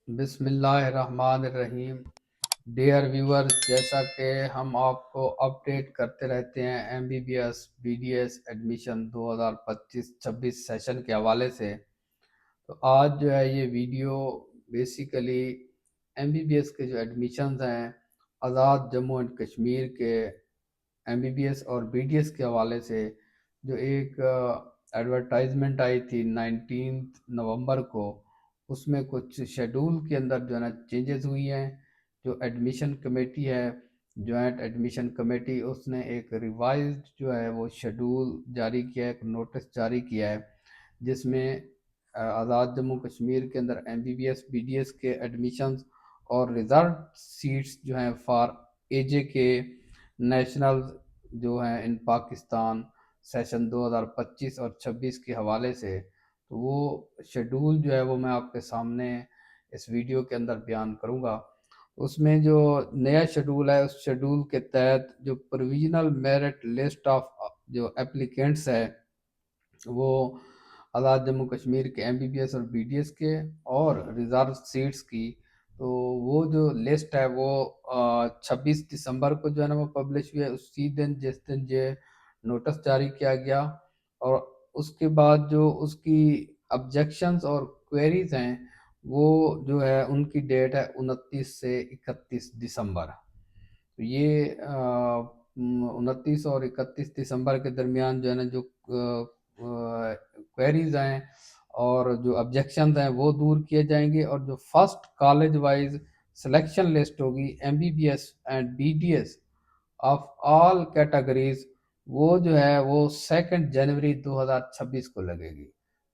بسم اللہ الرحمن الرحیم۔ ڈیئر ویور، جیسا کہ ہم آپ کو اپڈیٹ کرتے رہتے ہیں MBBS BDS ایڈمیشن 2025-26 سیشن کے حوالے سے، تو آج جو ہے یہ ویڈیو بیسیکلی MBBS کے جو ایڈمیشنز ہیں آزاد جموں اینڈ کشمیر کے MBBS اور BDS کے حوالے سے، جو ایک ایڈورٹائزمنٹ آئی تھی 19 نومبر کو، اس میں کچھ شیڈول کے اندر جو ہے نا چینجز ہوئی ہیں۔ جو ایڈمیشن کمیٹی ہے، جوائنٹ ایڈمیشن کمیٹی، اس نے ایک ریوائزڈ جو ہے وہ شیڈول جاری کیا ہے، ایک نوٹس جاری کیا ہے، جس میں آزاد جموں کشمیر کے اندر MBBS BDS کے ایڈمیشنز اور ریزرو سیٹس جو ہیں فار AJ کے نیشنل جو ہیں ان پاکستان سیشن 2025 اور 26 کے حوالے سے، تو وہ شیڈول جو ہے وہ میں آپ کے سامنے اس ویڈیو کے اندر بیان کروں گا۔ اس میں جو نیا شیڈول ہے، اس شیڈول کے تحت جو پروویژنل میرٹ لسٹ آف جو اپلیکینٹس ہے، وہ آزاد جموں کشمیر کے MBBS اور BDS کے اور ریزرو سیٹس کی، تو وہ جو لسٹ ہے وہ 26 دسمبر کو جو ہے نا وہ پبلش ہوئی ہے، اسی دن جس دن یہ نوٹس جاری کیا گیا۔ اور اس کے بعد جو اس کی آبجیکشنز اور کوئریز ہیں، وہ جو ہے ان کی ڈیٹ ہے 29 سے 31 دسمبر۔ تو یہ 29 اور 31 دسمبر کے درمیان جو ہے نا جو کوئریز ہیں اور جو آبجیکشنز ہیں وہ دور کیے جائیں گے، اور جو first college wise selection list ہوگی MBBS and BDS of all categories, وہ جو ہے وہ 2 جنوری 2026 کو لگے گی۔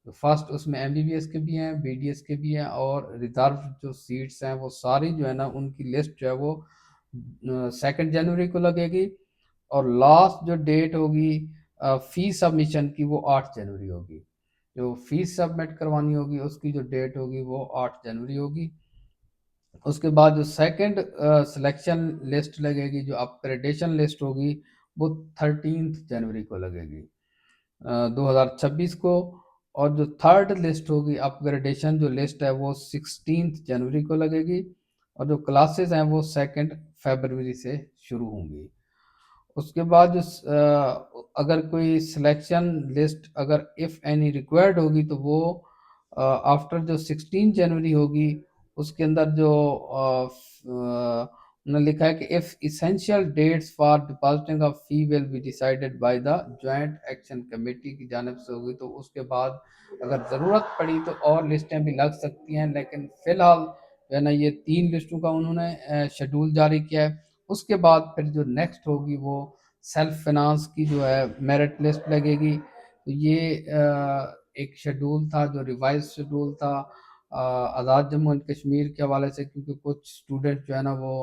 تو فرسٹ اس میں MBBS کے بھی ہیں، BDS کے بھی ہیں، اور ریزرو جو سیٹس ہیں وہ ساری جو ہے نا ان کی لسٹ جو ہے وہ 2 جنوری کو لگے گی، اور لاسٹ جو ڈیٹ ہوگی فیس سبمیشن کی وہ 8 جنوری ہوگی۔ جو فیس سبمٹ کروانی ہوگی اس کی جو ڈیٹ ہوگی وہ 8 جنوری ہوگی۔ اس کے بعد جو سیکنڈ سلیکشن لسٹ لگے گی، جو اپگریڈیشن لسٹ ہوگی، وہ 13 جنوری کو لگے گی 2026 کو، اور جو تھرڈ لسٹ ہوگی اپگریڈیشن جو لسٹ ہے وہ 16 جنوری کو لگے گی، اور جو کلاسز ہیں وہ 2 فیبروری سے شروع ہوں گی۔ اس کے بعد جو اگر کوئی سلیکشن لسٹ اگر اف اینی ریکوائرڈ ہوگی، تو وہ آفٹر جو 16 جنوری ہوگی، اس کے اندر جو انہوں نے لکھا ہے کہ if essential dates for depositing of fee will be decided by the joint action committee کی جانب سے ہوگی، تو اس کے بعد اگر ضرورت پڑی تو اور لسٹیں بھی لگ سکتی ہیں، لیکن فی الحال جو ہے نا یہ 3 لسٹوں کا انہوں نے شیڈول جاری کیا ہے۔ اس کے بعد پھر جو نیکسٹ ہوگی وہ سیلف فنانس کی جو ہے میرٹ لسٹ لگے گی۔ تو یہ ایک شیڈول تھا جو ریوائز شیڈول تھا آزاد جموں اینڈ کشمیر کے حوالے سے، کیونکہ کچھ اسٹوڈنٹ جو ہے نا وہ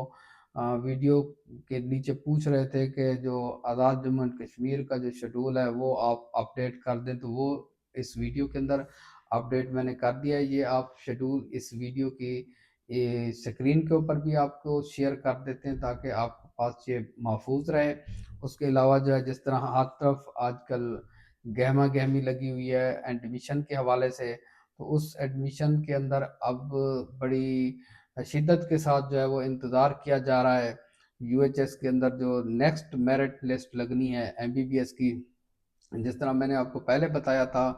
ویڈیو کے نیچے پوچھ رہے تھے کہ جو آزاد جموں اینڈ کشمیر کا جو شیڈول ہے وہ آپ اپڈیٹ کر دیں، تو وہ اس ویڈیو کے اندر اپڈیٹ میں نے کر دیا ہے۔ یہ آپ شیڈول اس ویڈیو کی سکرین کے اوپر بھی آپ کو شیئر کر دیتے ہیں تاکہ آپ کے پاس یہ محفوظ رہے۔ اس کے علاوہ جو ہے جس طرح ہر طرف آج کل گہما گہمی لگی ہوئی ہے ایڈمیشن کے حوالے سے، تو اس ایڈمیشن کے اندر اب بڑی شدت کے ساتھ جو ہے وہ انتظار کیا جا رہا ہے UHS کے اندر جو نیکسٹ میرٹ لسٹ لگنی ہے MBBS کی۔ جس طرح میں نے آپ کو پہلے بتایا تھا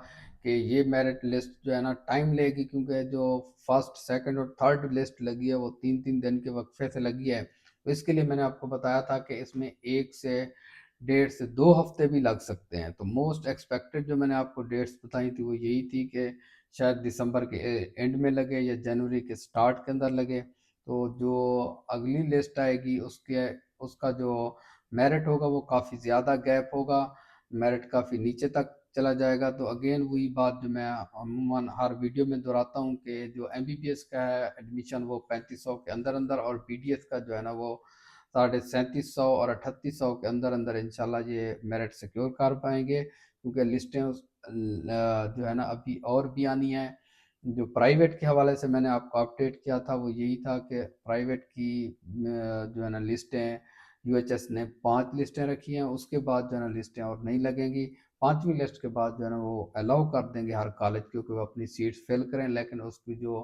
کہ یہ میرٹ لسٹ جو ہے نا ٹائم لے گی، کیونکہ جو فرسٹ سیکنڈ اور تھرڈ لسٹ لگی ہے وہ 3 دن کے وقفے سے لگی ہے، تو اس کے لیے میں نے آپ کو بتایا تھا کہ اس میں 1 سے 1.5 سے 2 ہفتے بھی لگ سکتے ہیں۔ تو موسٹ ایکسپیکٹڈ جو میں نے آپ کو ڈیٹس بتائی تھی وہ یہی تھی کہ شاید دسمبر کے اینڈ میں لگے یا جنوری کے سٹارٹ کے اندر لگے۔ تو جو اگلی لسٹ آئے گی اس کا جو میرٹ ہوگا وہ کافی زیادہ گیپ ہوگا، میرٹ کافی نیچے تک چلا جائے گا۔ تو اگین وہی بات جو میں عموماً ہر ویڈیو میں دہراتا ہوں کہ جو MBBS کا ہے ایڈمیشن وہ 3500 کے اندر اندر، اور BDS کا جو ہے نا وہ 3750 اور 3800 کے اندر اندر انشاءاللہ یہ میرٹ سیکیور کر پائیں گے، کیونکہ لسٹیں جو ہے نا ابھی اور بھی آنی ہیں۔ جو پرائیویٹ کے حوالے سے میں نے آپ کو اپڈیٹ کیا تھا وہ یہی تھا کہ پرائیویٹ کی جو ہے نا لسٹیں UHS نے 5 لسٹیں رکھی ہیں، اس کے بعد جو ہے نا لسٹیں اور نہیں لگیں گی۔ 5ویں لسٹ کے بعد جو ہے نا وہ الاؤ کر دیں گے ہر کالج کو کہ وہ اپنی سیٹس فل کریں، لیکن اس کی جو